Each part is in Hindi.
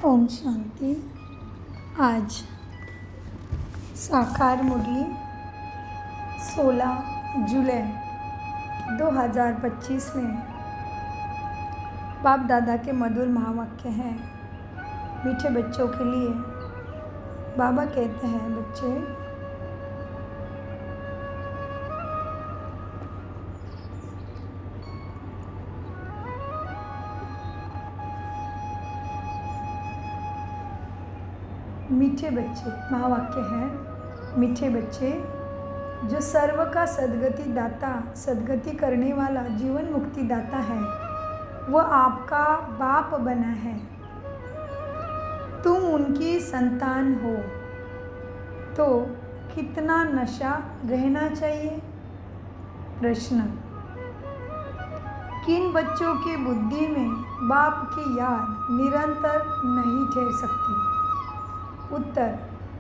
ओम शांति। आज साकार मुरली 16 जुलाई 2025 में बाप दादा के मधुर महावाक्य हैं मीठे बच्चों के लिए। बाबा कहते हैं, बच्चे मीठे बच्चे, महावाक्य हैं मीठे बच्चे, जो सर्व का सद्गति दाता, सद्गति करने वाला, जीवन मुक्ति दाता है, वह आपका बाप बना है। तुम उनकी संतान हो तो कितना नशा रहना चाहिए? प्रश्न। किन बच्चों की बुद्धि में बाप की याद निरंतर नहीं ठहर सकती? उत्तर।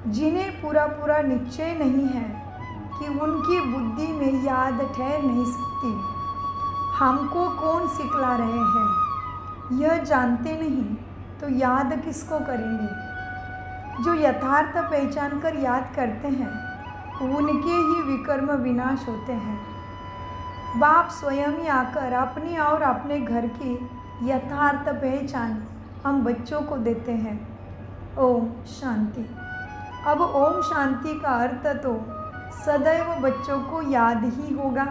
जिन्हें पूरा निश्चय नहीं है कि उनकी बुद्धि में याद ठहर नहीं सकती। हमको कौन सिखला रहे हैं, यह जानते नहीं तो याद किसको करेंगे? जो यथार्थ पहचान कर याद करते हैं उनके ही विकर्म विनाश होते हैं। बाप स्वयं ही आकर अपनी और अपने घर की यथार्थ पहचान हम बच्चों को देते हैं। ओम शांति। अब ओम शांति का अर्थ तो सदैव बच्चों को याद ही होगा।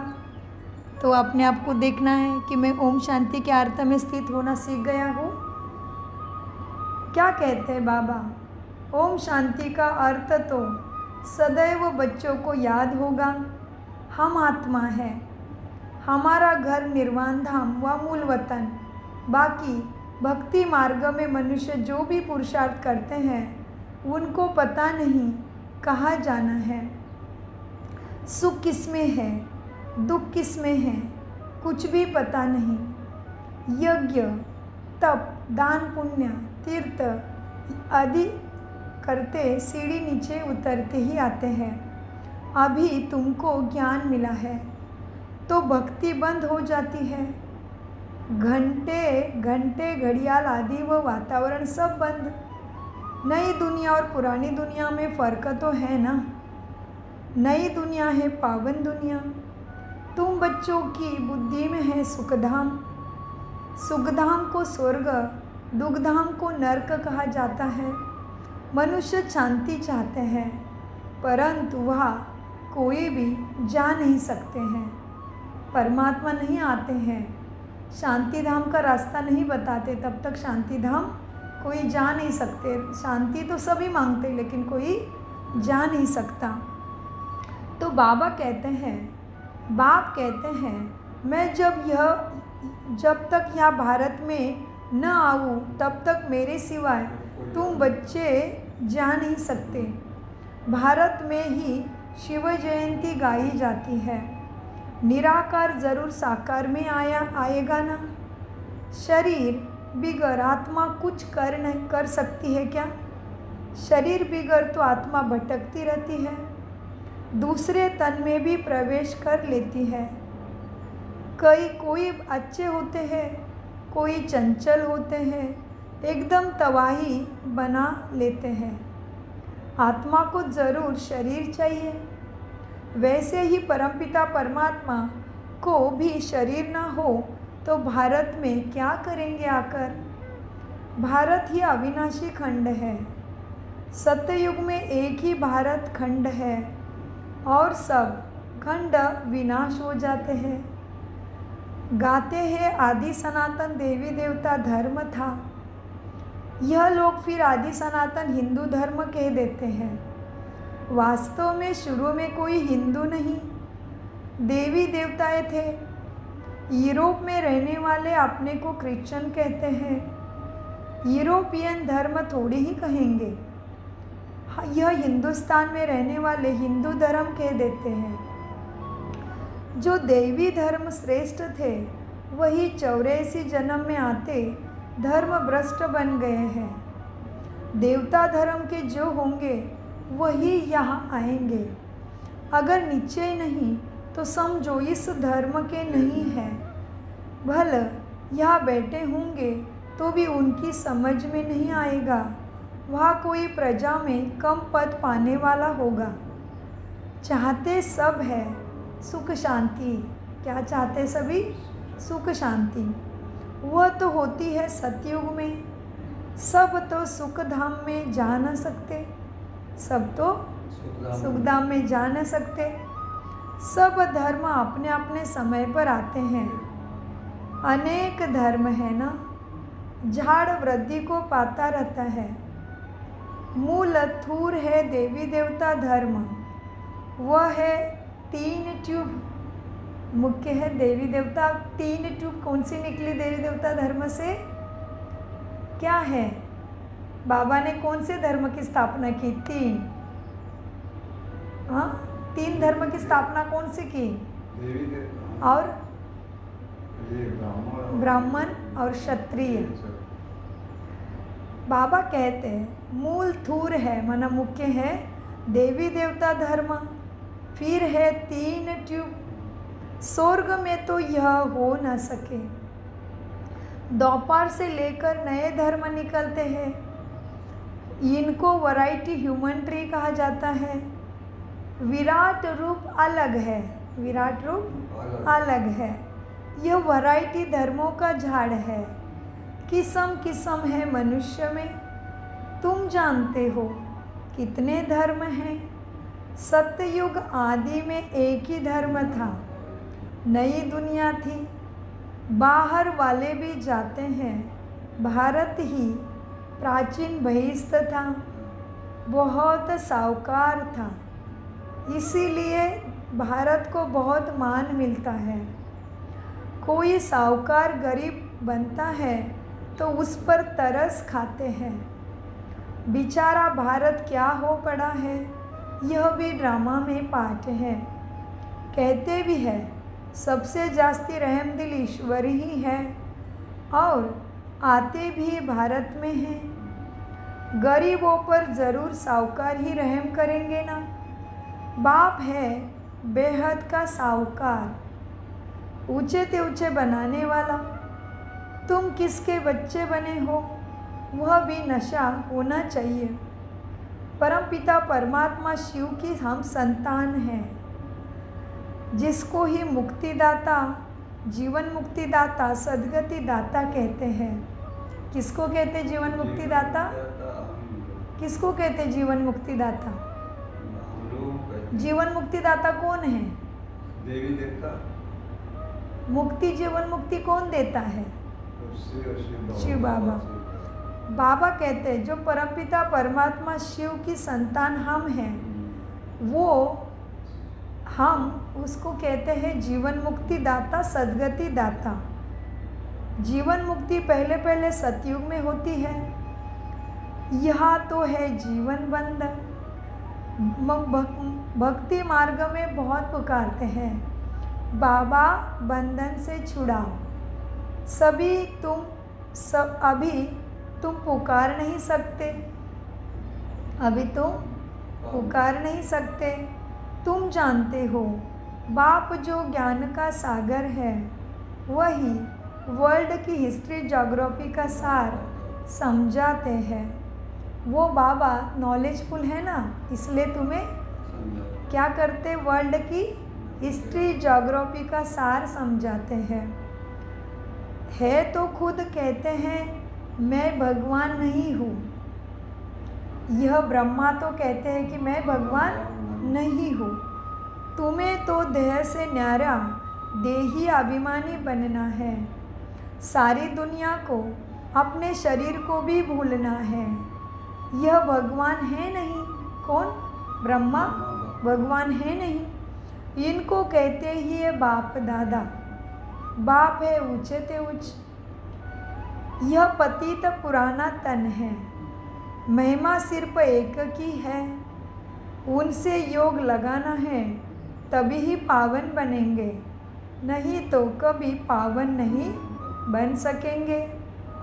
तो अपने आप को देखना है कि मैं ओम शांति के अर्थ में स्थित होना सीख गया हूँ। क्या कहते हैं बाबा? ओम शांति का अर्थ तो सदैव बच्चों को याद होगा। हम आत्मा है, हमारा घर निर्वाण धाम व मूल वतन। बाकी भक्ति मार्ग में मनुष्य जो भी पुरुषार्थ करते हैं उनको पता नहीं कहाँ जाना है, सुख किस में है, दुख किस में है, कुछ भी पता नहीं। यज्ञ, तप, दान, पुण्य, तीर्थ आदि करते सीढ़ी नीचे उतरते ही आते हैं। अभी तुमको ज्ञान मिला है तो भक्ति बंद हो जाती है। घंटे घड़ियाल आदि व वातावरण सब बंद। नई दुनिया और पुरानी दुनिया में फ़र्क तो है ना। नई दुनिया है पावन दुनिया। तुम बच्चों की बुद्धि में है सुखधाम। सुखधाम को स्वर्ग, दुखधाम को नरक कहा जाता है। मनुष्य शांति चाहते हैं परंतु वह कोई भी जा नहीं सकते हैं। परमात्मा नहीं आते हैं, शांति धाम का रास्ता नहीं बताते, तब तक शांति धाम कोई जा नहीं सकते। शांति तो सभी मांगते लेकिन कोई जा नहीं सकता। तो बाबा कहते हैं, बाप कहते हैं, मैं जब तक यहाँ भारत में न आऊँ तब तक मेरे सिवाय तुम बच्चे जा नहीं सकते। भारत में ही शिव जयंती गाई जाती है। निराकार जरूर साकार में आएगा ना। शरीर बिगर आत्मा कुछ कर सकती है क्या? शरीर बिगर तो आत्मा भटकती रहती है, दूसरे तन में भी प्रवेश कर लेती है। कोई अच्छे होते हैं, कोई चंचल होते हैं, एकदम तबाही बना लेते हैं। आत्मा को जरूर शरीर चाहिए। वैसे ही परमपिता परमात्मा को भी शरीर न हो तो भारत में क्या करेंगे आकर? भारत ही अविनाशी खंड है। सत्ययुग में एक ही भारत खंड है और सब खंड विनाश हो जाते हैं। गाते हैं आदि सनातन देवी देवता धर्म था। यह लोग फिर आदि सनातन हिंदू धर्म कह देते हैं। वास्तव में शुरू में कोई हिंदू नहीं, देवी देवताएं थे। यूरोप में रहने वाले अपने को क्रिश्चियन कहते हैं। यूरोपियन धर्म थोड़ी ही कहेंगे। यह हिंदुस्तान में रहने वाले हिंदू धर्म कह देते हैं। जो देवी धर्म श्रेष्ठ थे वही 84 जन्म में आते धर्म भ्रष्ट बन गए हैं। देवता धर्म के जो होंगे वही यहाँ आएंगे। अगर निश्चय नहीं तो समझो इस धर्म के नहीं है। भले यहाँ बैठे होंगे तो भी उनकी समझ में नहीं आएगा, वह कोई प्रजा में कम पद पाने वाला होगा। चाहते सब है सुख शांति। क्या चाहते सभी? सुख शांति। वह तो होती है सतयुग में। सब तो सुख धाम में जा न सकते, सब तो सुख धाम में जा न सकते। सब धर्म अपने अपने समय पर आते हैं। अनेक धर्म है ना, झाड़ वृद्धि को पाता रहता है। मूल थूर है देवी देवता धर्म, वह है 3 ट्यूब। मुख्य है देवी देवता। 3 ट्यूब कौन सी निकली देवी देवता धर्म से? क्या है? बाबा ने कौन से धर्म की स्थापना की? 3। हाँ, 3 धर्म की स्थापना कौन सी की? और ब्राह्मण और क्षत्रिय। बाबा कहते हैं मूल थूर है, माना मुख्य है देवी देवता धर्म, फिर है 3 ट्यूब। स्वर्ग में तो यह हो न सके। दोपहर से लेकर नए धर्म निकलते हैं। इनको वैरायटी ह्यूमन ट्री कहा जाता है। विराट रूप अलग है, विराट रूप अलग है। यह वैरायटी धर्मों का झाड़ है। किस्म किस्म है मनुष्य में। तुम जानते हो कितने धर्म हैं? सत्ययुग आदि में एक ही धर्म था, नई दुनिया थी। बाहर वाले भी जाते हैं। भारत ही प्राचीन बहिष्ठ था, बहुत साहूकार था, इसीलिए भारत को बहुत मान मिलता है। कोई साहूकार गरीब बनता है तो उस पर तरस खाते हैं। बेचारा भारत क्या हो पड़ा है, यह भी ड्रामा में पाठ है। कहते भी है सबसे जास्ती रहमदिल ईश्वर ही है, और आते भी भारत में हैं। गरीबों पर ज़रूर साहूकार ही रहम करेंगे ना। बाप है बेहद का साहूकार, ऊंचे ते ऊंचे बनाने वाला। तुम किसके बच्चे बने हो, वह भी नशा होना चाहिए। परमपिता परमात्मा शिव की हम संतान हैं, जिसको ही मुक्तिदाता, जीवन मुक्तिदाता, सद्गति दाता कहते हैं। किसको कहते जीवन मुक्तिदाता? किसको कहते जीवन मुक्तिदाता? जीवन मुक्तिदाता कौन है? देवी देवता। मुक्ति, जीवन मुक्ति कौन देता है? शिव बाबा। बाबा कहते हैं जो परमपिता परमात्मा शिव की संतान हम हैं, वो हम उसको कहते हैं जीवन मुक्ति दाता, सद्गति दाता। जीवन मुक्ति पहले पहले सतयुग में होती है। यह तो है जीवन बंधन। भक्ति मार्ग में बहुत पुकारते हैं, बाबा बंधन से छुड़ाओ। अभी तुम पुकार नहीं सकते, अभी तुम पुकार नहीं सकते। तुम जानते हो बाप जो ज्ञान का सागर है, वही वर्ल्ड की हिस्ट्री ज्योग्राफी का सार समझाते हैं। वो बाबा नॉलेजफुल है ना, इसलिए तुम्हें क्या करते? वर्ल्ड की हिस्ट्री ज्योग्राफी का सार समझाते हैं। है तो खुद कहते हैं मैं भगवान नहीं हूँ। यह ब्रह्मा तो कहते हैं कि मैं भगवान नहीं हूँ। तुम्हें तो देह से न्यारा देही अभिमानी बनना है। सारी दुनिया को, अपने शरीर को भी भूलना है। यह भगवान है नहीं। कौन? ब्रह्मा भगवान है नहीं। इनको कहते ही है बाप दादा। बाप है ऊंचे ते उच्च। यह पतित पुराना तन है, महिमा सिर्फ एक की है। उनसे योग लगाना है, तभी ही पावन बनेंगे, नहीं तो कभी पावन नहीं बन सकेंगे।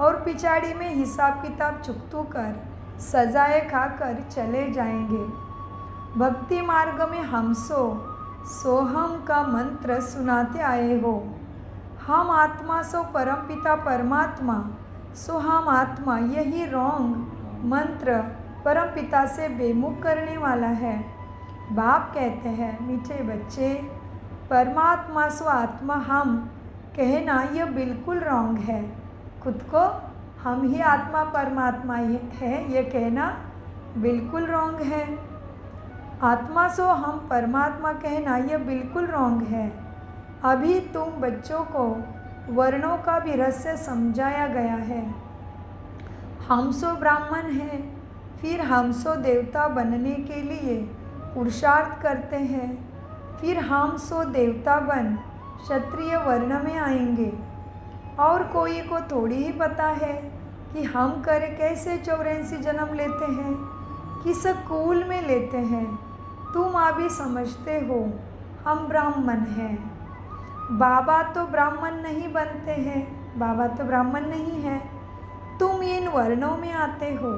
और पिछाड़ी में हिसाब किताब चुकतू कर सजाए खाकर चले जाएंगे। भक्ति मार्ग में हमसो सोहम का मंत्र सुनाते आए हो। हम आत्मा सो परमपिता परमात्मा सो हम आत्मा, यही रॉन्ग मंत्र परम पिता से बेमुख करने वाला है। बाप कहते हैं, मीठे बच्चे, परमात्मा सो आत्मा हम कहना यह बिल्कुल रॉन्ग है। खुद को हम ही आत्मा परमात्मा है ये कहना बिल्कुल रॉन्ग है। आत्मा सो हम परमात्मा कहना यह बिल्कुल रॉन्ग है। अभी तुम बच्चों को वर्णों का भी रहस्य समझाया गया है। हम सो ब्राह्मण हैं, फिर हम सो देवता बनने के लिए पुरुषार्थ करते हैं, फिर हम सो देवता बन क्षत्रिय वर्ण में आएंगे। और कोई को थोड़ी ही पता है कि हम करे कैसे 84 जन्म लेते हैं, किस कुल में लेते हैं। तुम अभी समझते हो हम ब्राह्मण हैं। बाबा तो ब्राह्मण नहीं बनते हैं, बाबा तो ब्राह्मण नहीं है। तुम इन वर्णों में आते हो।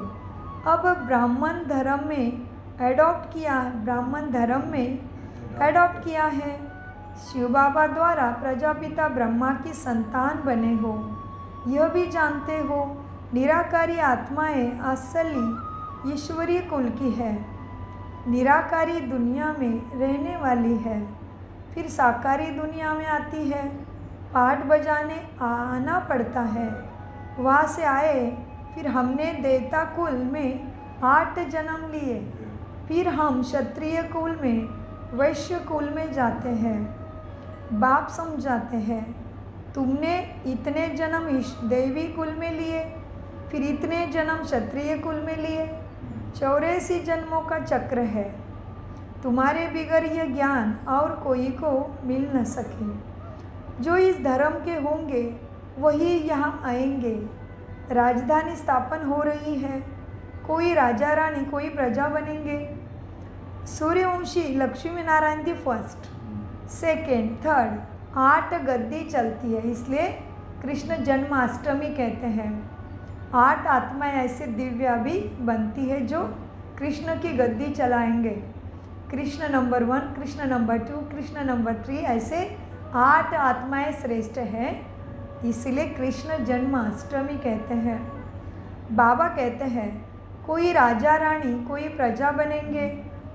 अब ब्राह्मण धर्म में एडॉप्ट किया, ब्राह्मण धर्म में एडॉप्ट किया है। शिव बाबा द्वारा प्रजापिता ब्रह्मा की संतान बने हो। यह भी जानते हो निराकारी आत्माएं असली ईश्वरीय कुल की है। निराकारी दुनिया में रहने वाली है, फिर साकारी दुनिया में आती है। पाठ बजाने आना पड़ता है। वहाँ से आए, फिर हमने देवता कुल में 8 जन्म लिए, फिर हम क्षत्रिय कुल में वैश्य कुल में जाते हैं। बाप समझाते हैं, तुमने इतने जन्म देवी कुल में लिए, फिर इतने जन्म क्षत्रिय कुल में लिए। 84 जन्मों का चक्र है। तुम्हारे बिगर यह ज्ञान और कोई को मिल न सके। जो इस धर्म के होंगे वही यहाँ आएंगे। राजधानी स्थापन हो रही है। कोई राजा रानी, कोई प्रजा बनेंगे। Suryavanshi Lakshmi Narayan the first, second, third, 8 गद्दी चलती है, इसलिए कृष्ण जन्माष्टमी कहते हैं। 8 आत्माएं ऐसे दिव्या भी बनती है जो कृष्ण की गद्दी चलाएंगे। Krishna number 1, Krishna number 2, Krishna number 3, ऐसे 8 आत्माएं श्रेष्ठ हैं, इसलिए कृष्ण जन्माष्टमी कहते हैं। बाबा कहते हैं, कोई राजा रानी, कोई प्रजा बनेंगे।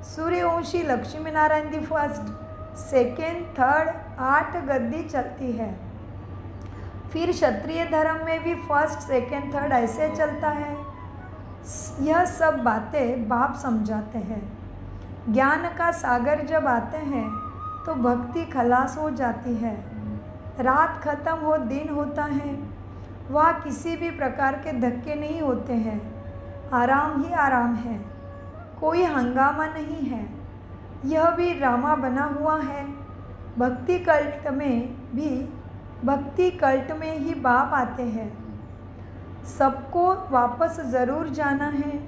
Suryavanshi Lakshmi Narayan the first, second, third, 8 गद्दी चलती है। फिर क्षत्रिय धर्म में भी फर्स्ट, सेकेंड, थर्ड ऐसे चलता है। यह सब बातें बाप समझाते हैं। ज्ञान का सागर जब आते हैं तो भक्ति खलास हो जाती है। रात खत्म हो, दिन होता है। वहाँ किसी भी प्रकार के धक्के नहीं होते हैं। आराम ही आराम है, कोई हंगामा नहीं है। यह भी ड्रामा बना हुआ है। भक्ति कल्ट में ही बाप आते हैं। सबको वापस ज़रूर जाना है,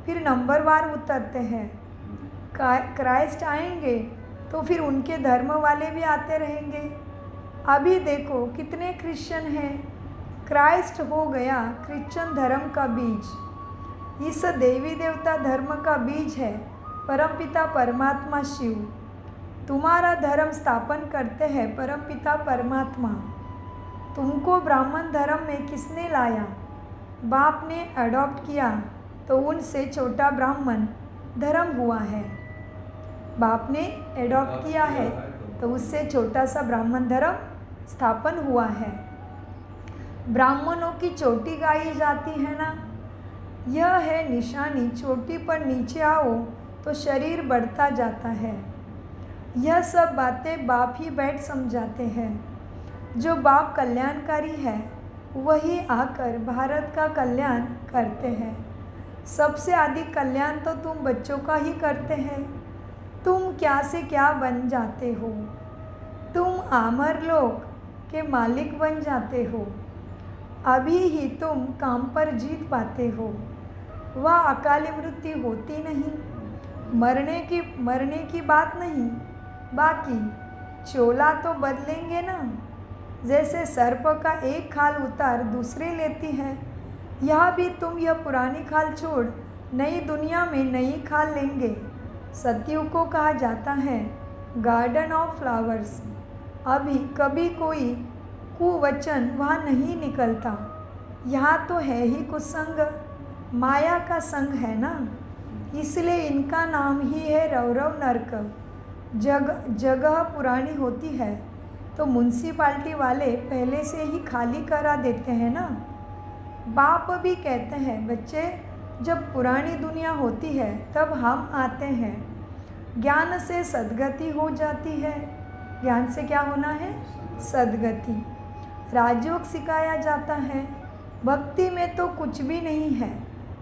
फिर नंबरवार उतरते हैं। क्राइस्ट आएंगे तो फिर उनके धर्म वाले भी आते रहेंगे। अभी देखो कितने क्रिश्चियन हैं। क्राइस्ट हो गया क्रिश्चियन धर्म का बीज। इस देवी देवता धर्म का बीज है परमपिता परमात्मा शिव। तुम्हारा धर्म स्थापन करते हैं परमपिता परमात्मा। तुमको ब्राह्मण धर्म में किसने लाया? बाप ने अडॉप्ट किया तो उनसे छोटा ब्राह्मण धर्म हुआ है। बाप ने अडॉप्ट किया है तो उससे छोटा सा ब्राह्मण धर्म स्थापन हुआ है। ब्राह्मणों की चोटी गाई जाती है ना, यह है निशानी। चोटी पर नीचे आओ तो शरीर बढ़ता जाता है। यह सब बातें बाप ही बैठ समझाते हैं। जो बाप कल्याणकारी है वही आकर भारत का कल्याण करते हैं। सबसे अधिक कल्याण तो तुम बच्चों का ही करते हैं। तुम क्या से क्या बन जाते हो। तुम अमर लोक के मालिक बन जाते हो। अभी ही तुम काम पर जीत पाते हो। वह अकाली मृत्यु होती नहीं, मरने की बात नहीं। बाकी चोला तो बदलेंगे ना। जैसे सर्प का एक खाल उतार दूसरे लेती है, यहाँ भी तुम यह पुरानी खाल छोड़ नई दुनिया में नई खाल लेंगे। सतयुग को कहा जाता है गार्डन ऑफ फ्लावर्स। अभी कभी कोई कुवचन वहाँ नहीं निकलता। यहाँ तो है ही कुसंग, माया का संग है ना, इसलिए इनका नाम ही है रौरव नरक। जगह पुरानी होती है तो म्यूनसिपाल्टी वाले पहले से ही खाली करा देते हैं ना। बाप भी कहते हैं बच्चे, जब पुरानी दुनिया होती है तब हम आते हैं। ज्ञान से सद्गति हो जाती है। ज्ञान से क्या होना है? सद्गति। राजयोग सिखाया जाता है। भक्ति में तो कुछ भी नहीं है।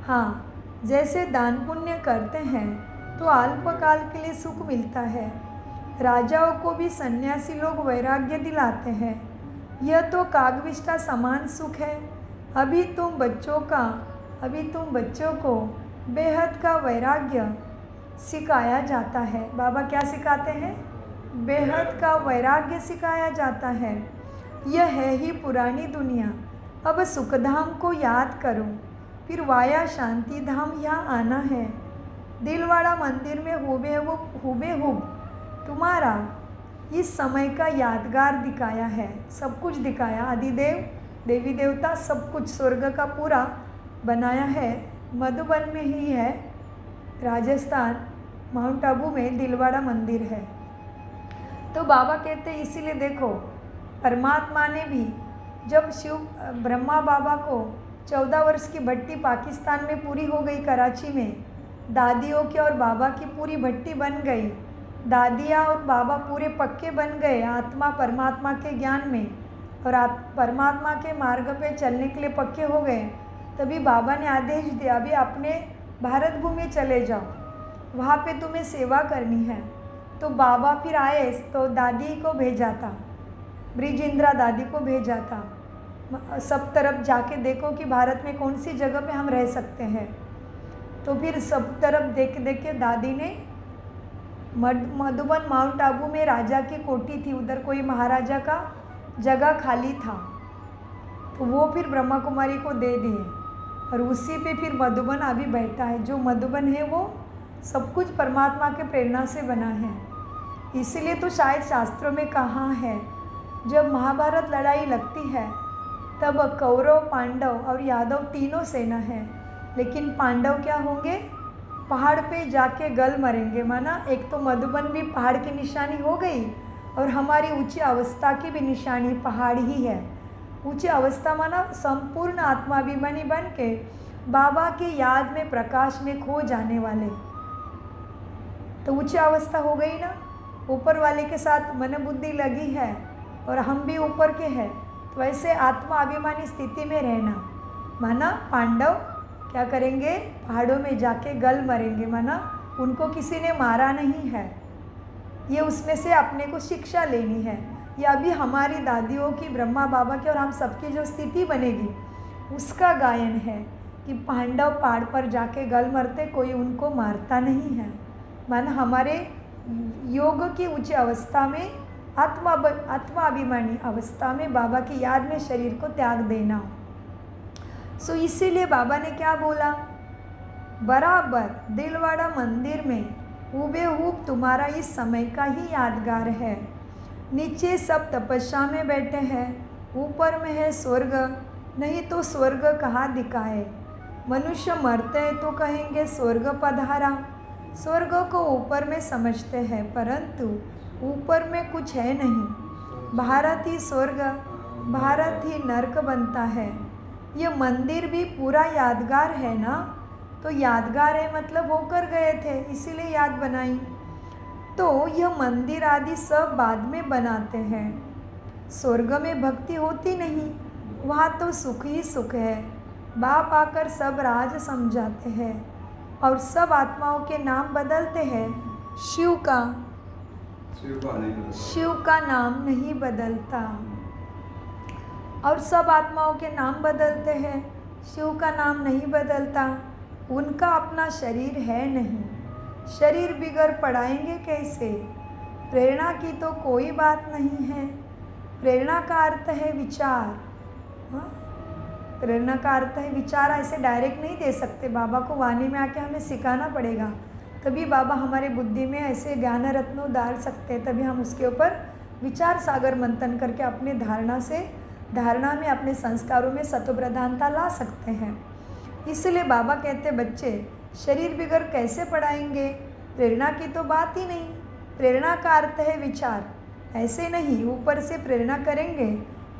हाँ, जैसे दान पुण्य करते हैं तो अल्पकाल के लिए सुख मिलता है। राजाओं को भी सन्यासी लोग वैराग्य दिलाते हैं। यह तो कागविष्टा समान सुख है। अभी तुम बच्चों को बेहद का वैराग्य सिखाया जाता है। बाबा क्या सिखाते हैं? बेहद का वैराग्य सिखाया जाता है। यह है ही पुरानी दुनिया। अब सुखधाम को याद करो, फिर वाया शांति धाम यहाँ आना है। दिलवाड़ा मंदिर में हुबेहूब तुम्हारा इस समय का यादगार दिखाया है। सब कुछ दिखाया, आदिदेव देवी देवता सब कुछ स्वर्ग का पूरा बनाया है। मधुबन में ही है, राजस्थान माउंट आबू में दिलवाड़ा मंदिर है। तो बाबा कहते हैं इसीलिए देखो, परमात्मा ने भी जब ब्रह्मा बाबा को 14 वर्ष की भट्टी पाकिस्तान में पूरी हो गई, कराची में दादियों की और बाबा की पूरी भट्टी बन गई। दादियाँ और बाबा पूरे पक्के बन गए आत्मा परमात्मा के ज्ञान में, और परमात्मा के मार्ग पे चलने के लिए पक्के हो गए। तभी बाबा ने आदेश दिया, अभी अपने भारत भूमि चले जाओ, वहाँ पे तुम्हें सेवा करनी है। तो बाबा फिर आए तो दादी को भेजा था, ब्रिजेंद्रा दादी को भेजा था, सब तरफ जाके देखो कि भारत में कौन सी जगह पे हम रह सकते हैं। तो फिर सब तरफ देख के दादी ने मधुबन माउंट आबू में राजा की कोठी थी, उधर कोई महाराजा का जगह खाली था, तो वो फिर ब्रह्मा कुमारी को दे दिए, और उसी पे फिर मधुबन अभी बैठा है। जो मधुबन है वो सब कुछ परमात्मा के प्रेरणा से बना है। इसीलिए तो शायद शास्त्रों में कहा है, जब महाभारत लड़ाई लगती है तब कौरव, पांडव और यादव तीनों सेना है, लेकिन पांडव क्या होंगे? पहाड़ पे जाके गल मरेंगे। माना एक तो मधुबन भी पहाड़ की निशानी हो गई, और हमारी ऊंची अवस्था की भी निशानी पहाड़ ही है। ऊंची अवस्था माना संपूर्ण आत्माभिमानी बन के बाबा की याद में, प्रकाश में खो जाने वाले। तो ऊंची अवस्था हो गई ना, ऊपर वाले के साथ मन बुद्धि लगी है और हम भी ऊपर के हैं, तो ऐसे आत्मा अभिमानी स्थिति में रहना। माना पांडव क्या करेंगे? पहाड़ों में जाके गल मरेंगे। माना उनको किसी ने मारा नहीं है, ये उसमें से अपने को शिक्षा लेनी है। ये अभी हमारी दादियों की, ब्रह्मा बाबा की और हम सबकी जो स्थिति बनेगी उसका गायन है कि पांडव पहाड़ पर जाके गल मरते, कोई उनको मारता नहीं है। माना हमारे योग की उच्च अवस्था में, आत्माभिमानी अवस्था में बाबा की याद में शरीर को त्याग देना। सो इसीलिए बाबा ने क्या बोला? बराबर दिलवाड़ा मंदिर में हुबेहूब तुम्हारा इस समय का ही यादगार है। नीचे सब तपस्या में बैठे हैं, ऊपर में है स्वर्ग, नहीं तो स्वर्ग कहाँ दिखाए। मनुष्य मरते हैं तो कहेंगे स्वर्ग पधारा। स्वर्ग को ऊपर में समझते हैं, परंतु ऊपर में कुछ है नहीं। भारत ही स्वर्ग, भारत ही नरक बनता है। ये मंदिर भी पूरा यादगार है ना, तो यादगार है मतलब होकर गए थे, इसीलिए याद बनाई। तो यह मंदिर आदि सब बाद में बनाते हैं। स्वर्ग में भक्ति होती नहीं, वहाँ तो सुख ही सुख है। बाप आकर सब राज समझाते हैं और सब आत्माओं के नाम बदलते हैं। शिव का नाम नहीं बदलता, और सब आत्माओं के नाम बदलते हैं, शिव का नाम नहीं बदलता। उनका अपना शरीर है नहीं, शरीर बिगड़ पड़ाएंगे कैसे? प्रेरणा की तो कोई बात नहीं है। प्रेरणा का अर्थ है विचार। हाँ, प्रेरणा का अर्थ है विचार। ऐसे डायरेक्ट नहीं दे सकते, बाबा को वाणी में आके हमें सिखाना पड़ेगा, तभी बाबा हमारे बुद्धि में ऐसे ज्ञान रत्नों डाल सकते हैं। तभी हम उसके ऊपर विचार सागर मंथन करके अपने धारणा से धारणा में अपने संस्कारों में सत्वप्रधानता ला सकते हैं। इसलिए बाबा कहते बच्चे शरीर बिगड़ कैसे पढ़ाएंगे, प्रेरणा की तो बात ही नहीं। प्रेरणा का अर्थ है विचार, ऐसे नहीं ऊपर से प्रेरणा करेंगे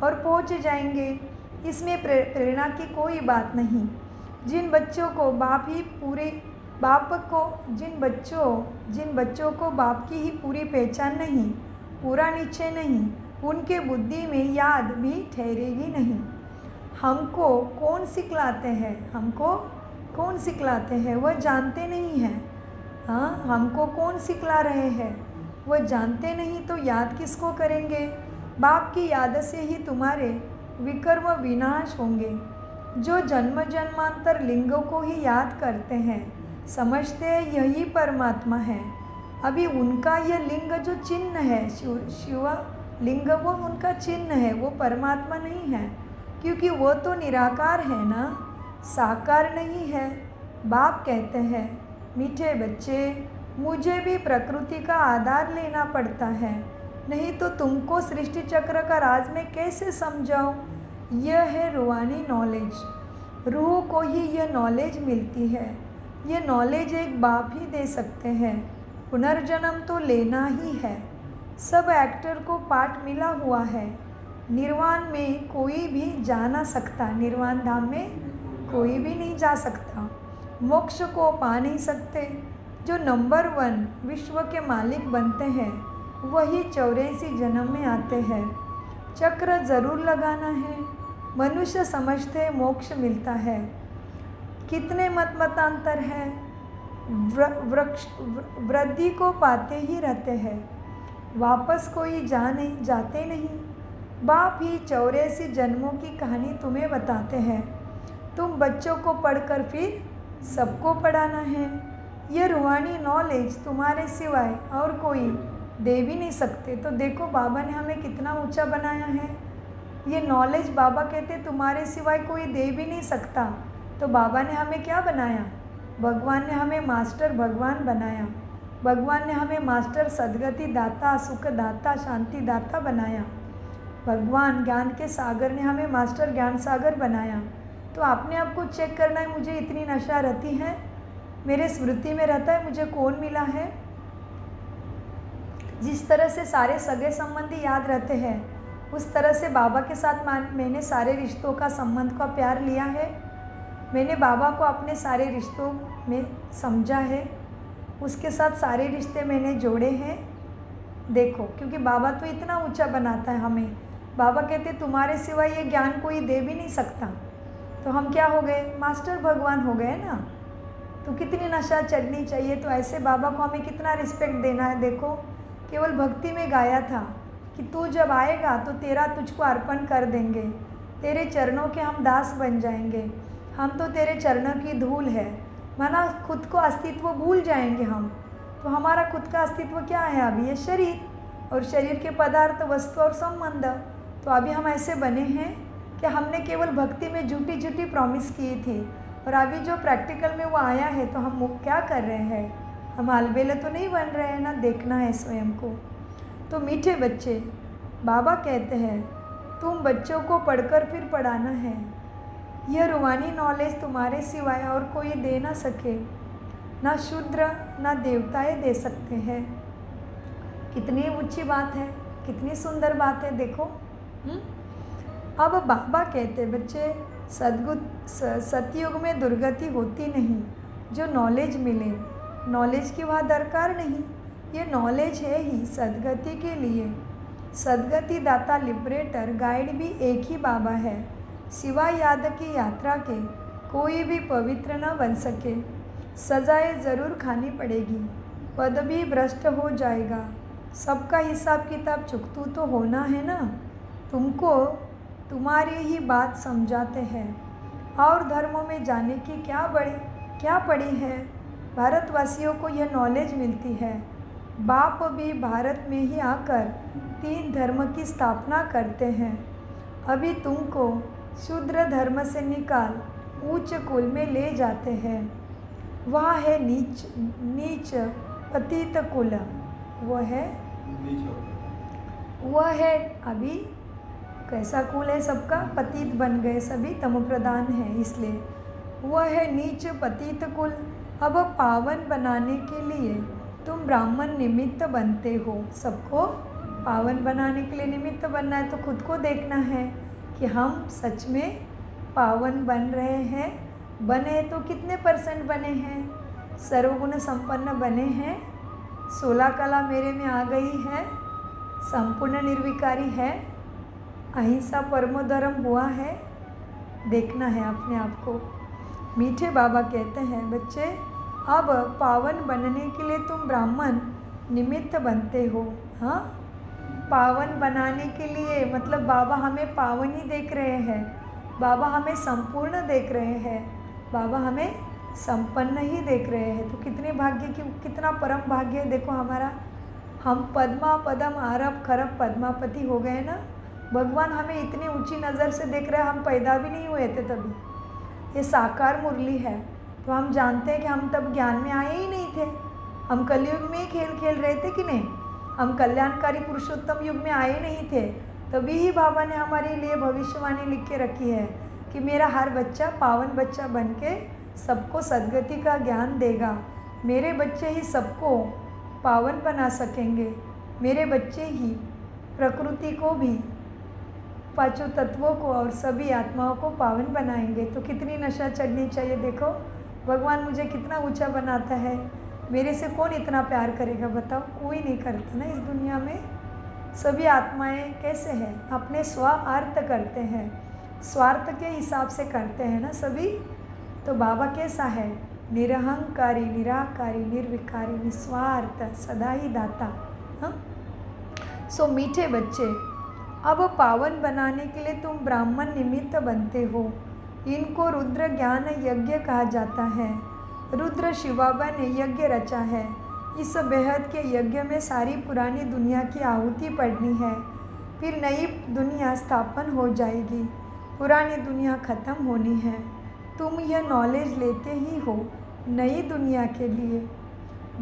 और पहुंच जाएंगे, इसमें प्रेरणा की कोई बात नहीं। जिन बच्चों को बाप की ही पूरी पहचान नहीं, पूरा निश्चय नहीं, उनके बुद्धि में याद भी ठहरेगी नहीं। हमको कौन सिखलाते हैं वह जानते नहीं हैं। हाँ, हमको कौन सिखला रहे हैं वह जानते नहीं तो याद किसको करेंगे। बाप की याद से ही तुम्हारे विकर्म विनाश होंगे। जो जन्म जन्मांतर लिंगों को ही याद करते हैं, समझते हैं यही परमात्मा है। अभी उनका यह लिंग जो चिन्ह है, शिव लिंग, वो उनका चिन्ह है, वो परमात्मा नहीं है, क्योंकि वो तो निराकार है ना, साकार नहीं है। बाप कहते हैं मीठे बच्चे, मुझे भी प्रकृति का आधार लेना पड़ता है, नहीं तो तुमको सृष्टि चक्र का राज में कैसे समझाऊं। यह है रूहानी नॉलेज। रूह को ही यह नॉलेज मिलती है। यह नॉलेज एक बाप ही दे सकते हैं। पुनर्जन्म तो लेना ही है। सब एक्टर को पाठ मिला हुआ है। निर्वाण में कोई भी जा ना सकता, निर्वाण धाम में कोई भी नहीं जा सकता। मोक्ष को पा नहीं सकते। जो नंबर 1 विश्व के मालिक बनते हैं वही 84 जन्म में आते हैं। चक्र जरूर लगाना है। मनुष्य समझते मोक्ष मिलता है। कितने मतांतर है। वृद्धि को पाते ही रहते हैं, वापस कोई जाते नहीं। बाप ही 84 जन्मों की कहानी तुम्हें बताते हैं। तुम बच्चों को पढ़कर फिर सबको पढ़ाना है। ये रूहानी नॉलेज तुम्हारे सिवाय और कोई दे भी नहीं सकते। तो देखो बाबा ने हमें कितना ऊंचा बनाया है। ये नॉलेज बाबा कहते तुम्हारे सिवाय कोई दे भी नहीं सकता। तो बाबा ने हमें क्या बनाया? भगवान ने हमें मास्टर भगवान बनाया। भगवान ने हमें मास्टर सद्गति दाता, सुख दाता, शांति दाता बनाया। भगवान ज्ञान के सागर ने हमें मास्टर ज्ञान सागर बनाया। तो आपने आपको चेक करना है, मुझे इतनी नशा रहती है, मेरे स्मृति में रहता है मुझे कौन मिला है। जिस तरह से सारे सगे संबंधी याद रहते हैं, उस तरह से बाबा के साथ मैंने सारे रिश्तों का संबंध का प्यार लिया है। मैंने बाबा को अपने सारे रिश्तों में समझा है, उसके साथ सारे रिश्ते मैंने जोड़े हैं। देखो, क्योंकि बाबा तो इतना ऊंचा बनाता है हमें। बाबा कहते तुम्हारे सिवाय ये ज्ञान कोई दे भी नहीं सकता। तो हम क्या हो गए? मास्टर भगवान हो गए ना। तो कितनी नशा चढ़नी चाहिए। तो ऐसे बाबा को हमें कितना रिस्पेक्ट देना है। देखो, केवल भक्ति में गाया था कि तू जब आएगा तो तेरा तुझको अर्पण कर देंगे, तेरे चरणों के हम दास बन जाएंगे। हम तो तेरे चरणों की धूल है, माना खुद को अस्तित्व भूल जाएंगे हम। तो हमारा खुद का अस्तित्व क्या है अभी? ये शरीर, और शरीर के पदार्थ, वस्तु और संबंध। तो अभी हम ऐसे बने हैं कि हमने केवल भक्ति में झूठी झूठी प्रॉमिस की थी, और अभी जो प्रैक्टिकल में वो आया है तो हम क्या कर रहे हैं? हम अलबेले तो नहीं बन रहे हैं ना। देखना है स्वयं को। तो मीठे बच्चे, बाबा कहते हैं तुम बच्चों को पढ़कर फिर पढ़ाना है। यह रूहानी नॉलेज तुम्हारे सिवाय और कोई दे ना सके। ना शूद्र ना देवताएं दे सकते हैं। कितनी ऊंची बात है, कितनी सुंदर बात है। देखो अब बाबा कहते बच्चे, सतयुग में दुर्गति होती नहीं। जो नॉलेज मिले, नॉलेज की वहाँ दरकार नहीं। ये नॉलेज है ही सदगति के लिए। सदगति दाता, लिबरेटर, गाइड भी एक ही बाबा है। सिवाय याद की यात्रा के कोई भी पवित्र न बन सके। सजाएं ज़रूर खानी पड़ेगी, पद भी भ्रष्ट हो जाएगा। सबका हिसाब किताब चुकतू तो होना है ना। तुमको तुम्हारी ही बात समझाते हैं। और धर्मों में जाने की क्या पड़ी है। भारतवासियों को यह नॉलेज मिलती है। बाप भी भारत में ही आकर 3 धर्म की स्थापना करते हैं। अभी तुमको शूद्र धर्म से निकाल उच्च कुल में ले जाते हैं। वह है नीच पतित कुल। वह है अभी कैसा कुल है सबका? पतित बन गए सभी, तमो प्रधान है इसलिए। वह है नीच पतित कुल। अब पावन बनाने के लिए तुम ब्राह्मण निमित्त बनते हो। सबको पावन बनाने के लिए निमित्त बनना है, तो खुद को देखना है कि हम सच में पावन बन रहे हैं। बने तो कितने % बने हैं? सर्वगुण संपन्न बने हैं। 16 कला मेरे में आ गई है। संपूर्ण निर्विकारी है। अहिंसा परमो धर्म हुआ है। देखना है अपने आप को। मीठे बाबा कहते हैं, बच्चे अब पावन बनने के लिए तुम ब्राह्मण निमित्त बनते हो। हाँ, पावन बनाने के लिए मतलब बाबा हमें पावन ही देख रहे हैं। बाबा हमें संपूर्ण देख रहे हैं। बाबा हमें संपन्न ही देख रहे हैं। तो कितने भाग्य की, कितना परम भाग्य है देखो हमारा। हम पद्मा पदम आरब खरब पद्मापति हो गए ना। भगवान हमें इतनी ऊंची नज़र से देख रहे हैं। हम पैदा भी नहीं हुए थे तभी। ये साकार मुरली है। तो हम जानते हैं कि हम तब ज्ञान में आए ही नहीं थे। हम कलयुग में ही खेल खेल रहे थे कि नहीं। हम कल्याणकारी पुरुषोत्तम युग में आए नहीं थे। तभी ही बाबा ने हमारे लिए भविष्यवाणी लिख के रखी है कि मेरा हर बच्चा पावन बच्चा बन के सबको सद्गति का ज्ञान देगा। मेरे बच्चे ही सबको पावन बना सकेंगे। मेरे बच्चे ही प्रकृति को भी, पांचों तत्वों को और सभी आत्माओं को पावन बनाएंगे। तो कितनी नशा चढ़नी चाहिए देखो। भगवान मुझे कितना ऊंचा बनाता है। मेरे से कौन इतना प्यार करेगा बताओ? कोई नहीं करता ना इस दुनिया में। सभी आत्माएं कैसे हैं? अपने स्वार्थ करते हैं, स्वार्थ के हिसाब से करते हैं ना सभी। तो बाबा कैसा है? निरहंकारी, निराकारी, निर्विकारी, निस्वार्थ, सदा ही दाता। हाँ, सो मीठे बच्चे, अब पावन बनाने के लिए तुम ब्राह्मण निमित्त बनते हो। इनको रुद्र ज्ञान यज्ञ कहा जाता है। रुद्र शिवाबा ने यज्ञ रचा है। इस बेहद के यज्ञ में सारी पुरानी दुनिया की आहुति पड़नी है। फिर नई दुनिया स्थापन हो जाएगी। पुरानी दुनिया ख़त्म होनी है। तुम यह नॉलेज लेते ही हो नई दुनिया के लिए।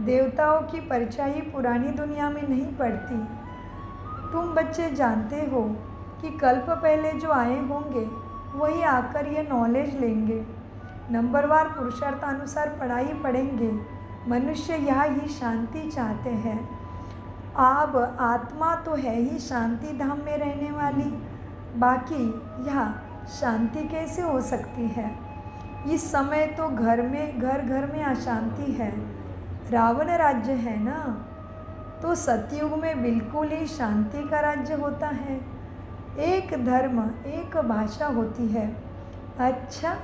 देवताओं की परछाई पुरानी दुनिया में नहीं पड़ती। तुम बच्चे जानते हो कि कल्प पहले जो आए होंगे वही आकर ये नॉलेज लेंगे। नंबरवार पुरुषार्थानुसार पढ़ाई पढ़ेंगे। मनुष्य यहाँ ही शांति चाहते हैं। अब आत्मा तो है ही शांति धाम में रहने वाली, बाकी यहाँ शांति कैसे हो सकती है? इस समय तो घर घर में अशांति है। रावण राज्य है ना, तो सतयुग में बिल्कुल ही शांति का राज्य होता है। एक धर्म, एक भाषा होती है। अच्छा,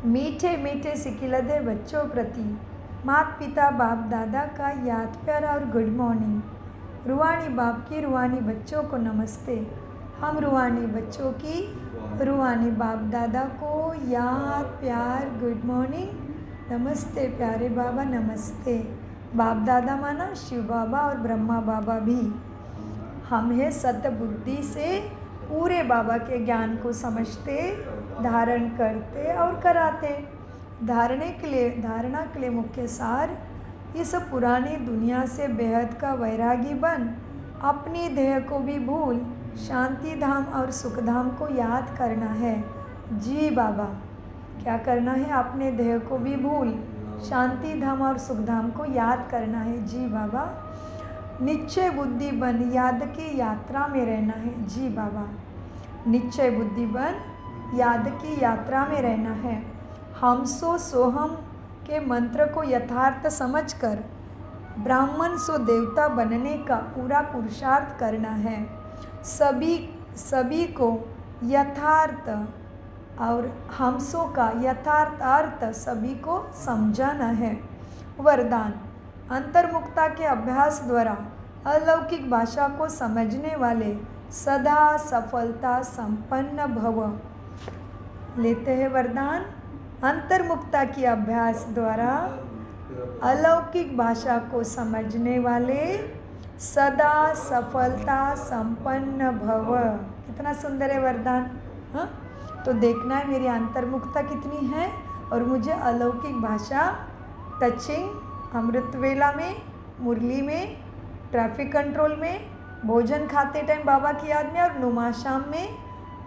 मीठे मीठे सिकिलदे बच्चों प्रति माता पिता बाप दादा का याद प्यार और गुड मॉर्निंग। रुहानी बाप की रुहानी बच्चों को नमस्ते। हम रुहानी बच्चों की रुहानी बाप दादा को याद प्यार गुड मॉर्निंग नमस्ते। प्यारे बाबा नमस्ते। बाप दादा माना शिव बाबा और ब्रह्मा बाबा भी। हम है सत्य बुद्धि से पूरे बाबा के ज्ञान को समझते, धारण करते और कराते। धारणा के लिए मुख्य सार, इस पुरानी दुनिया से बेहद का वैरागी बन अपनी देह को भी भूल शांति धाम और सुख धाम को याद करना है। जी बाबा, क्या करना है? अपने देह को भी भूल शांति धाम और सुख धाम को याद करना है। जी बाबा, निश्चय बुद्धि बन याद की यात्रा में रहना है। जी बाबा, निश्चय बुद्धि बन याद की यात्रा में रहना है। हम सो सोहम के मंत्र को यथार्थ समझकर ब्राह्मण सो देवता बनने का पूरा पुरुषार्थ करना है। सभी को यथार्थ और हमसों का यथार्थ अर्थ सभी को समझाना है। वरदान, अंतर्मुक्ता के अभ्यास द्वारा अलौकिक भाषा को समझने वाले सदा सफलता संपन्न भव। लेते हैं वरदान। अंतर्मुक्ता की अभ्यास द्वारा अलौकिक भाषा को समझने वाले सदा सफलता संपन्न भव। कितना सुंदर है वरदान। हाँ, तो देखना है मेरी अंतर्मुक्ता कितनी है और मुझे अलौकिक भाषा टचिंग अमृत वेला में, मुरली में, ट्रैफिक कंट्रोल में भोजन खाते टाइम बाबा की याद में और नुमा शाम में,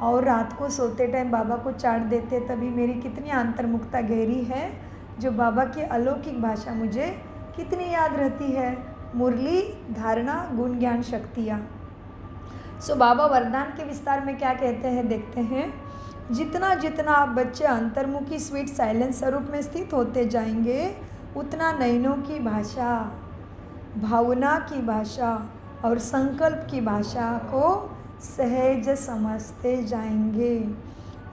और रात को सोते टाइम बाबा को चाट देते, तभी मेरी कितनी अंतर्मुखता गहरी है, जो बाबा की अलौकिक भाषा मुझे कितनी याद रहती है। मुरली, धारणा, गुण, ज्ञान, शक्तियाँ। सो बाबा वरदान के विस्तार में क्या कहते हैं देखते हैं। जितना जितना आप बच्चे अंतर्मुखी स्वीट साइलेंस स्वरूप में स्थित होते जाएंगे, उतना नयनों की भाषा, भावना की भाषा और संकल्प की भाषा को सहज समझते जाएंगे।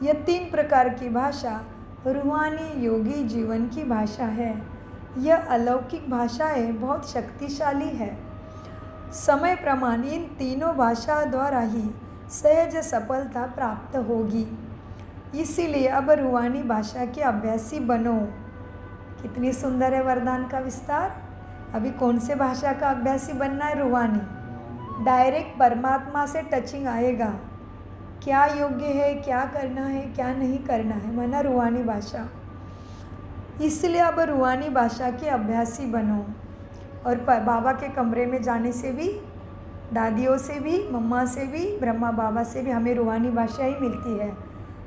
यह 3 प्रकार की भाषा रूहानी योगी जीवन की भाषा है। यह अलौकिक भाषाएं बहुत शक्तिशाली है। समय प्रमाण इन तीनों भाषा द्वारा ही सहज सफलता प्राप्त होगी। इसीलिए अब रूहानी भाषा के अभ्यासी बनो। कितनी सुंदर है वरदान का विस्तार। अभी कौन से भाषा का अभ्यासी बनना है? रूहानी। डायरेक्ट परमात्मा से टचिंग आएगा, क्या योग्य है, क्या करना है, क्या नहीं करना है, माना रूहानी भाषा। इसलिए अब रूहानी भाषा के अभ्यासी बनो। और बाबा के कमरे में जाने से भी, दादियों से भी, मम्मा से भी, ब्रह्मा बाबा से भी हमें रूहानी भाषा ही मिलती है।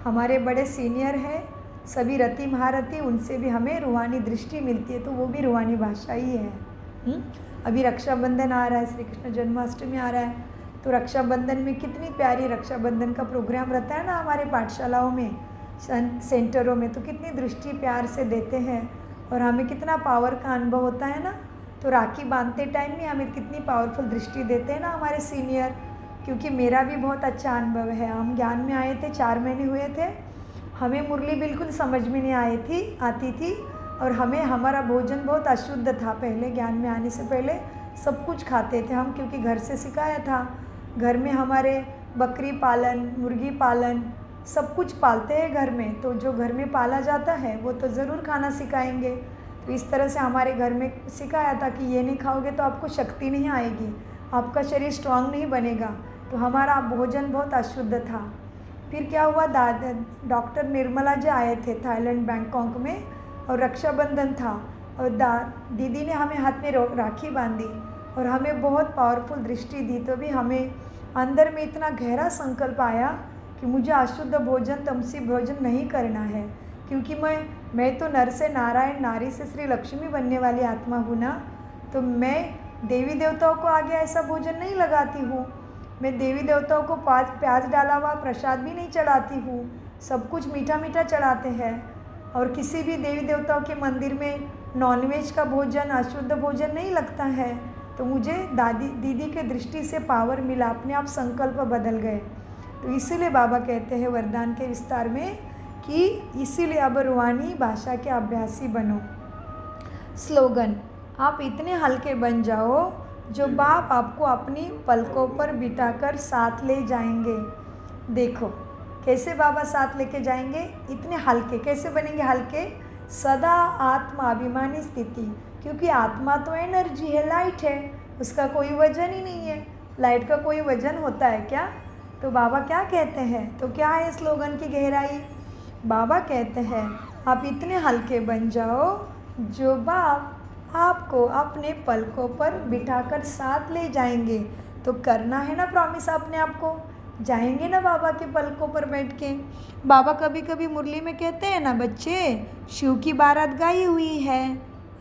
हमारे बड़े सीनियर हैं सभी रति महारथी, उनसे भी हमें रूहानी दृष्टि मिलती है, तो वो भी रूहानी भाषा ही है। अभी रक्षाबंधन आ रहा है, श्री कृष्ण जन्माष्टमी आ रहा है, तो रक्षाबंधन में कितनी प्यारी रक्षाबंधन का प्रोग्राम रहता है ना हमारे पाठशालाओं में, सेंटरों में, तो कितनी दृष्टि प्यार से देते हैं और हमें कितना पावर का अनुभव होता है ना। तो राखी बांधते टाइम में हमें कितनी पावरफुल दृष्टि देते हैं ना हमारे सीनियर। क्योंकि मेरा भी बहुत अच्छा अनुभव है। हम ज्ञान में आए थे, 4 महीने हुए थे, हमें मुरली बिल्कुल समझ में नहीं आती थी और हमारा भोजन बहुत अशुद्ध था। पहले ज्ञान में आने से पहले सब कुछ खाते थे हम, क्योंकि घर से सिखाया था। घर में हमारे बकरी पालन, मुर्गी पालन, सब कुछ पालते हैं घर में, तो जो घर में पाला जाता है वो तो ज़रूर खाना सिखाएंगे। तो इस तरह से हमारे घर में सिखाया था कि ये नहीं खाओगे तो आपको शक्ति नहीं आएगी, आपका शरीर स्ट्रांग नहीं बनेगा। तो हमारा भोजन बहुत अशुद्ध था। फिर क्या हुआ, डॉक्टर निर्मला जी आए थे थाईलैंड बैंकॉक में, और रक्षाबंधन था, और दीदी ने हमें हाथ में राखी बांधी और हमें बहुत पावरफुल दृष्टि दी। तो भी हमें अंदर में इतना गहरा संकल्प आया कि मुझे अशुद्ध भोजन, तमसी भोजन नहीं करना है, क्योंकि मैं तो नर से नारायण, नारी से श्री लक्ष्मी बनने वाली आत्मा हूँ ना। तो मैं देवी देवताओं को आगे ऐसा भोजन नहीं लगाती हूँ। मैं देवी देवताओं को प्याज डाला हुआ प्रसाद भी नहीं चढ़ाती हूँ, सब कुछ मीठा मीठा चढ़ाते हैं। और किसी भी देवी देवताओं के मंदिर में नॉनवेज का भोजन, अशुद्ध भोजन नहीं लगता है। तो मुझे दीदी के दृष्टि से पावर मिला, अपने आप संकल्प बदल गए। तो इसीलिए बाबा कहते हैं वरदान के विस्तार में कि इसीलिए अब रूहानी भाषा के अभ्यासी बनो। स्लोगन, आप इतने हल्के बन जाओ जो बाप आपको अपनी पलकों पर बिठाकर साथ ले जाएंगे। देखो कैसे बाबा साथ लेके जाएंगे, इतने हल्के कैसे बनेंगे? हल्के, सदा आत्मा अभिमानी स्थिति, क्योंकि आत्मा तो एनर्जी है, लाइट है, उसका कोई वजन ही नहीं है। लाइट का कोई वजन होता है क्या? तो बाबा क्या कहते हैं, तो क्या है स्लोगन की गहराई? बाबा कहते हैं आप इतने हल्के बन जाओ जो बाप आपको अपने पलकों पर बिठाकर साथ ले जाएंगे। तो करना है ना प्रॉमिस अपने आप को, जाएंगे ना बाबा के पलकों पर बैठ के। बाबा कभी कभी मुरली में कहते हैं ना, बच्चे शिव की बारात गाई हुई है।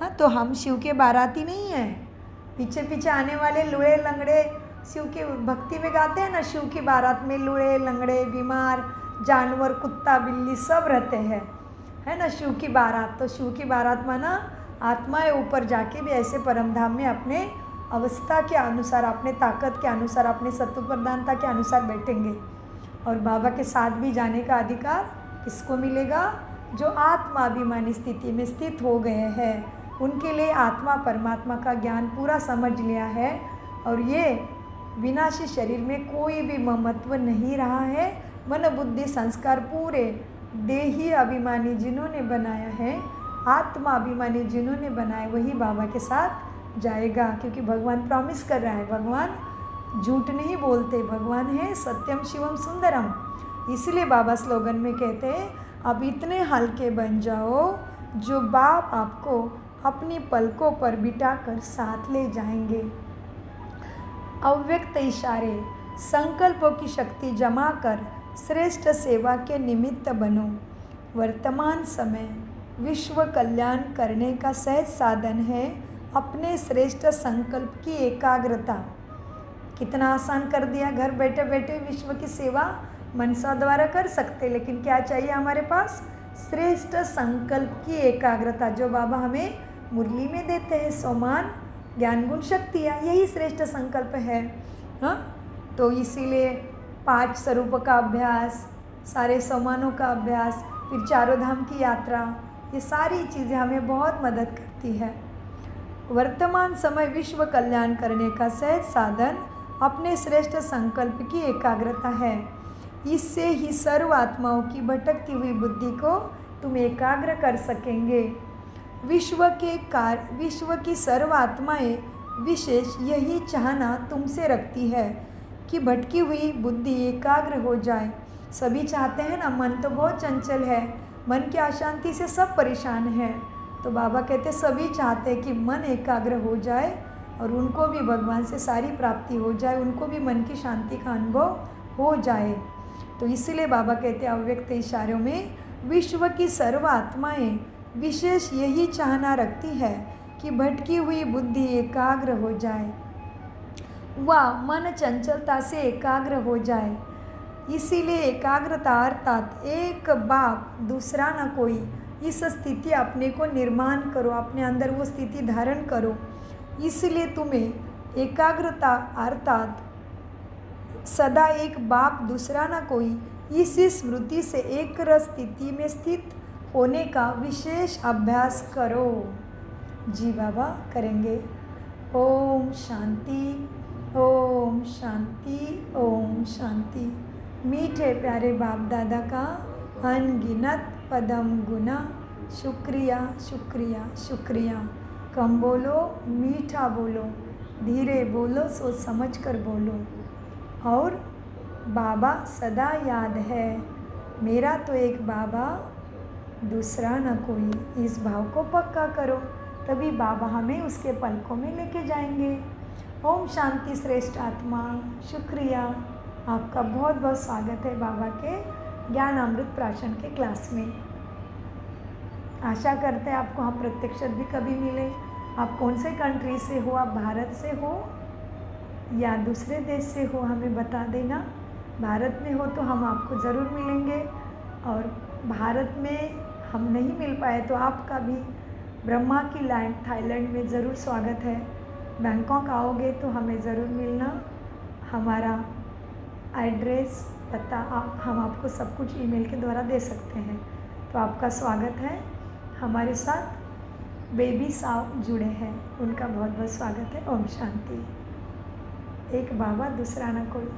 हाँ, तो हम शिव के बाराती नहीं हैं। पीछे पीछे आने वाले लूढ़े लंगड़े शिव की भक्ति में गाते हैं ना, शिव की बारात में लूढ़े लंगड़े, बीमार, जानवर, कुत्ता बिल्ली सब रहते हैं, है ना शिव की बारात। तो शिव की बारात माना आत्माएं ऊपर जाके भी ऐसे परम धाम में अपने अवस्था के अनुसार, अपने ताकत के अनुसार, अपने सत्व प्रधानता के अनुसार बैठेंगे। और बाबा के साथ भी जाने का अधिकार किसको मिलेगा? जो आत्माभिमानी स्थिति में स्थित हो गए हैं, उनके लिए आत्मा परमात्मा का ज्ञान पूरा समझ लिया है और ये विनाशी शरीर में कोई भी ममत्व नहीं रहा है। मन बुद्धि संस्कार पूरे देही अभिमानी जिन्होंने बनाया है, आत्मा अभिमानी जिन्होंने बनाया, वही बाबा के साथ जाएगा। क्योंकि भगवान प्रॉमिस कर रहा है, भगवान झूठ नहीं बोलते, भगवान है सत्यम शिवम सुंदरम। इसलिए बाबा स्लोगन में कहते हैं अब इतने हल्के बन जाओ जो बाप आपको अपनी पलकों पर बिठाकर साथ ले जाएंगे। अव्यक्त इशारे संकल्पों की शक्ति जमा कर श्रेष्ठ सेवा के निमित्त बनो। वर्तमान समय विश्व कल्याण करने का सहज साधन है अपने श्रेष्ठ संकल्प की एकाग्रता। कितना आसान कर दिया, घर बैठे बैठे विश्व की सेवा मनसा द्वारा कर सकते, लेकिन क्या चाहिए हमारे पास? श्रेष्ठ संकल्प की एकाग्रता, जो बाबा हमें मुरली में देते हैं। सोमान ज्ञान गुण शक्तियाँ, यही श्रेष्ठ संकल्प है। हाँ, तो इसीलिए 5 स्वरूप का अभ्यास, सारे सोमानों का अभ्यास, फिर चारों धाम की यात्रा, ये सारी चीज़ें हमें बहुत मदद करती है। वर्तमान समय विश्व कल्याण करने का सहज साधन अपने श्रेष्ठ संकल्प की एकाग्रता है। इससे ही सर्व आत्माओं की भटकती हुई बुद्धि को तुम एकाग्र कर सकेंगे। विश्व की सर्व आत्माएं विशेष यही चाहना तुमसे रखती है कि भटकी हुई बुद्धि एकाग्र हो जाए। सभी चाहते हैं ना, मन तो बहुत चंचल है, मन की अशांति से सब परेशान है। तो बाबा कहते सभी चाहते हैं कि मन एकाग्र हो जाए और उनको भी भगवान से सारी प्राप्ति हो जाए, उनको भी मन की शांति का अनुभव हो जाए। तो इसलिए बाबा कहते हैं अव्यक्त इशारों में, विश्व की सर्व आत्माएं विशेष यही चाहना रखती है कि भटकी हुई बुद्धि एकाग्र हो जाए, वह मन चंचलता से एकाग्र हो जाए। इसीलिए एकाग्रता अर्थात एक बाप दूसरा न कोई, इस स्थिति अपने को निर्माण करो, अपने अंदर वो स्थिति धारण करो। इसलिए तुम्हें एकाग्रता अर्थात सदा एक बाप दूसरा न कोई, इसी स्मृति से एक रस स्थिति में स्थित होने का विशेष अभ्यास करो। जी बाबा करेंगे। ओम शांति, ओम शांति, ओम शांति। मीठे प्यारे बाप दादा का अनगिनत पदम गुना शुक्रिया शुक्रिया शुक्रिया। कम बोलो, मीठा बोलो, धीरे बोलो, सोच समझ कर बोलो। और बाबा सदा याद है, मेरा तो एक बाबा दूसरा न कोई। इस भाव को पक्का करो, तभी बाबा हमें उसके पलकों में लेके जाएंगे। ओम शांति श्रेष्ठ आत्मा। शुक्रिया, आपका बहुत बहुत स्वागत है बाबा के ज्ञान अमृत प्राशन के क्लास में। आशा करते हैं आपको हम प्रत्यक्ष भी कभी मिले। आप कौन से कंट्री से हो, आप भारत से हो या दूसरे देश से हो, हमें बता देना। भारत में हो तो हम आपको ज़रूर मिलेंगे, और भारत में हम नहीं मिल पाए तो आपका भी ब्रह्मा की लैंड थाईलैंड में ज़रूर स्वागत है। बैंकॉक आओगे तो हमें ज़रूर मिलना। हमारा एड्रेस पता हम आपको सब कुछ ईमेल के द्वारा दे सकते हैं। तो आपका स्वागत है। हमारे साथ बेबी साहब जुड़े हैं, उनका बहुत बहुत स्वागत है। ओम शांति। एक बाबा दूसरा न कोई।